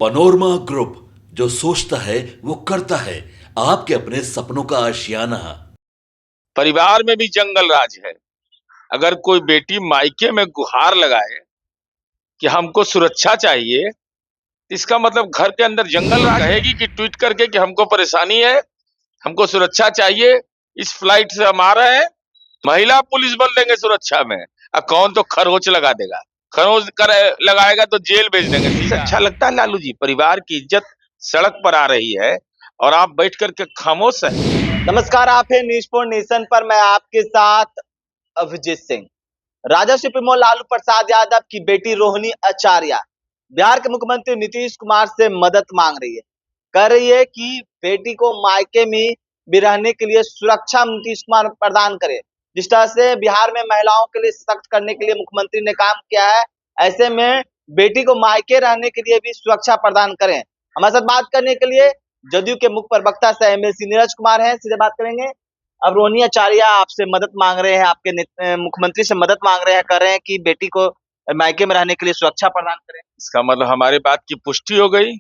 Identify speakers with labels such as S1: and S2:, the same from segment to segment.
S1: Panorama group, जो सोचता है वो करता है। आपके अपने सपनों का आशियाना।
S2: परिवार में भी जंगल राज है। अगर कोई बेटी मायके में गुहार लगाए कि हमको सुरक्षा चाहिए, इसका मतलब घर के अंदर जंगल राज कहेगी कि ट्वीट करके कि हमको परेशानी है, हमको सुरक्षा चाहिए, इस फ्लाइट से हम आ रहे हैं, महिला पुलिस बल देंगे सुरक्षा में। कौन तो खरोच लगा देगा, खरोच कर लगाएगा तो जेल भेज देंगे। इससे अच्छा लगता है लालू जी, परिवार की इज्जत सड़क पर आ रही है और आप बैठ करके खामोश हैं।
S3: नमस्कार, आप है न्यूज़ फॉर नेशन पर। मैं आपके साथ अभिजीत सिंह। राजद सुप्रीमो लालू प्रसाद यादव की बेटी रोहिणी आचार्य बिहार के मुख्यमंत्री नीतीश कुमार से मदद मांग रही है। कह रही है कि बेटी को मायके में भी रहने के लिए सुरक्षा नीतीश कुमार प्रदान करे। जिस तरह से बिहार में महिलाओं के लिए सख्त करने के लिए मुख्यमंत्री ने काम किया है, ऐसे में बेटी को मायके रहने के लिए भी सुरक्षा प्रदान करें। हमारे साथ बात करने के लिए जदयू के मुख्य प्रवक्ता सह एमएलसी नीरज कुमार हैं। सीधे बात करेंगे। अब रोहिणी आचार्य आपसे मदद मांग रहे हैं, आपके मुख्यमंत्री से मदद मांग रहे हैं, कर रहे हैं कि बेटी को मायके में रहने के लिए सुरक्षा प्रदान करें।
S2: इसका मतलब हमारी बात की पुष्टि हो गई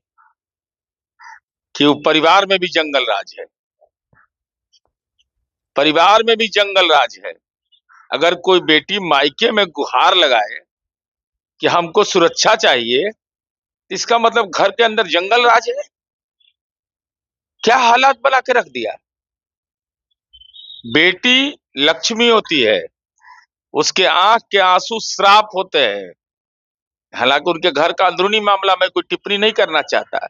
S2: कि वो परिवार में भी जंगल राज है। परिवार में भी जंगल राज है। अगर कोई बेटी मायके में गुहार लगाए कि हमको सुरक्षा चाहिए, इसका मतलब घर के अंदर जंगल राज है। क्या हालात बना के रख दिया। बेटी लक्ष्मी होती है, उसके आंख के आंसू श्राप होते हैं। हालांकि उनके घर का अंदरूनी मामला मैं कोई टिप्पणी नहीं करना चाहता,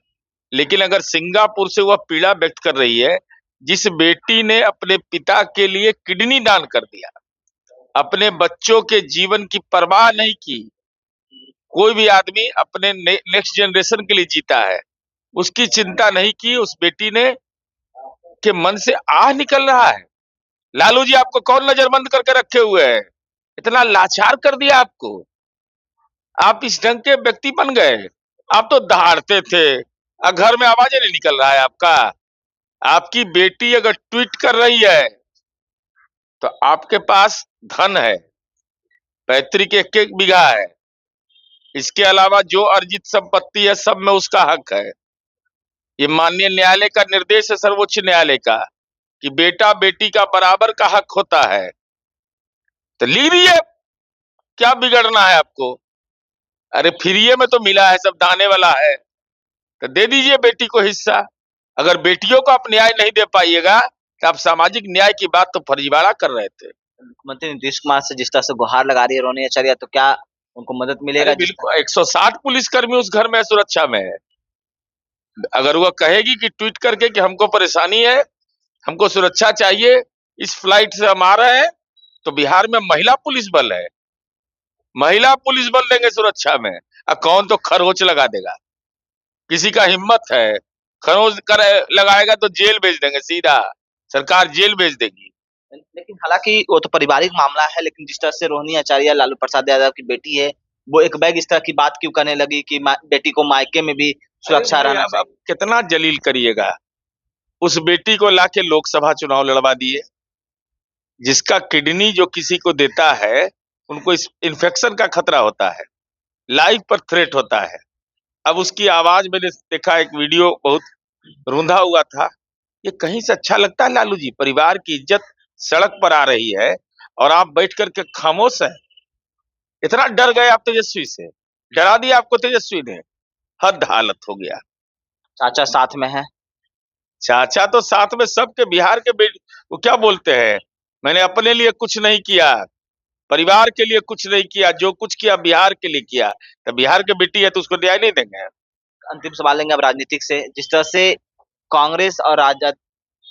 S2: लेकिन अगर सिंगापुर से वह पीड़ा व्यक्त कर रही है, जिस बेटी ने अपने पिता के लिए किडनी दान कर दिया, अपने बच्चों के जीवन की परवाह नहीं की। कोई भी आदमी अपने नेक्स्ट जनरेशन के लिए जीता है, उसकी चिंता नहीं की। उस बेटी ने के मन से आह निकल रहा है। लालू जी, आपको कौन नजरबंद करके रखे हुए हैं? इतना लाचार कर दिया आपको। आप इस ढंग के व्यक्ति बन गए। आप तो दहाड़ते थे, घर में आवाज नहीं निकल रहा है आपका। आपकी बेटी अगर ट्वीट कर रही है तो आपके पास धन है, पैतृक एक एक बीघा है, इसके अलावा जो अर्जित संपत्ति है सब में उसका हक है। ये माननीय न्यायालय का निर्देश है, सर्वोच्च न्यायालय का, कि बेटा बेटी का बराबर का हक होता है। तो लीजिए, क्या बिगड़ना है आपको? अरे फ्री में तो मिला है, सब दाने वाला है, तो दे दीजिए बेटी को हिस्सा। अगर बेटियों को आप न्याय नहीं दे पाइएगा तो आप सामाजिक न्याय की बात तो फर्जीवाड़ा कर रहे थे।
S3: मुख्यमंत्री नीतीश कुमार से जिस तरह से गुहार लगा रही है रोहिणी आचार्य, तो क्या उनको मदद मिलेगा?
S2: बिल्कुल, 160 पुलिसकर्मी उस घर में सुरक्षा में है। अगर वह कहेगी कि ट्वीट करके कि हमको परेशानी है, हमको सुरक्षा चाहिए, इस फ्लाइट से हम आ रहे हैं, तो बिहार में महिला पुलिस बल है, महिला पुलिस बल देंगे सुरक्षा में। कौन तो खरोच लगा देगा। किसी का हिम्मत है, खरोच कर लगाएगा तो जेल भेज देंगे, सीधा सरकार जेल भेज देगी।
S3: लेकिन हालांकि वो तो पारिवारिक मामला है, लेकिन जिस तरह से रोहिणी आचार्य लालू प्रसाद यादव की बेटी है, वो एक बैग इस तरह की बात क्यों करने लगी कि बेटी को मायके में भी सुरक्षा रहना चाहिए?
S2: आप कितना जलील करिएगा। उस बेटी को लाके लोकसभा चुनाव लड़वा दिए। जिसका किडनी जो किसी को देता है, उनको इस इन्फेक्शन का खतरा होता है, लाइफ पर थ्रेट होता है। अब उसकी आवाज मैंने देखा, एक वीडियो बहुत रूंधा हुआ था। ये कहीं से अच्छा लगता है लालू जी? परिवार की इज्जत सड़क पर आ रही है और आप बैठ करके खामोश हैं। इतना डर गए आप तेजस्वी से, डरा दिया आपको तेजस्वी ने। हद हालत हो गया।
S3: चाचा साथ में है।
S2: चाचा तो साथ में सबके, बिहार के वो क्या बोलते हैं, मैंने अपने लिए कुछ नहीं किया, परिवार के लिए कुछ नहीं किया, जो कुछ किया बिहार के लिए किया। तो बिहार के बेटी है तो उसको न्याय नहीं देंगे?
S3: अंतिम सवाल लेंगे अब राजनीतिक से। जिस तरह से कांग्रेस और राजद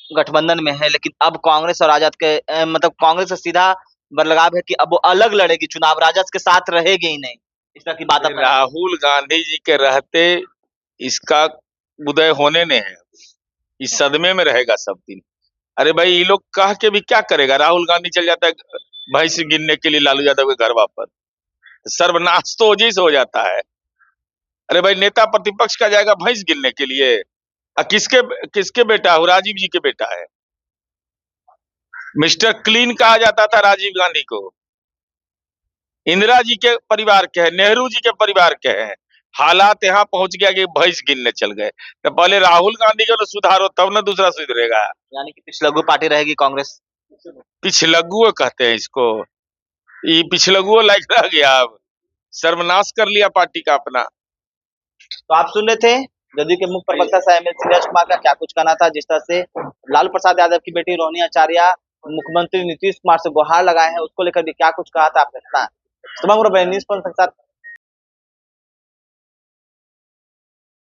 S3: गठबंधन में है, लेकिन अब कांग्रेस और राजद के मतलब कांग्रेस से सीधा बदलाव है कि अब वो अलग लड़ेगी चुनाव, राजद के साथ रहेगी ही नहीं, इस तरह की बात।
S2: राहुल गांधी जी के रहते इसका उदय होने ने है, इस सदमे में रहेगा सब दिन। अरे भाई, ये लोग कह के भी क्या करेगा? राहुल गांधी चल जाता है भैंस गिनने के लिए लालू यादव के घर वापस, सर्वनाश तो ओजी से हो जाता है। अरे भाई, नेता प्रतिपक्ष का जाएगा भैंस गिनने के लिए? किसके किसके बेटा हो? राजीव जी के बेटा है। मिस्टर क्लीन कहा जाता था राजीव गांधी को। इंदिरा जी के परिवार के हैं, नेहरू जी के परिवार के हैं, हालात यहाँ पहुंच गया कि भैंस गिनने चल गए। तो पहले राहुल गांधी को तो सुधारो, तब ना दूसरा सुधरेगा।
S3: यानी कि पिछलग्गू पार्टी रहेगी कांग्रेस।
S2: पिछलग्गू कहते हैं इसको, ये पिछलग्गू लायक रह गया, अब सर्वनाश कर लिया पार्टी का अपना।
S3: तो आप सुन रहे थे जदयू के मुख्य प्रवक्ता साहेब नीरज कुमार का क्या कुछ कहना था, जिस तरह से लालू प्रसाद यादव की बेटी रोहिणी आचार्य मुख्यमंत्री नीतीश कुमार से गुहार लगाए हैं, उसको लेकर भी क्या कुछ कहा था आपने सुना। न्यूज़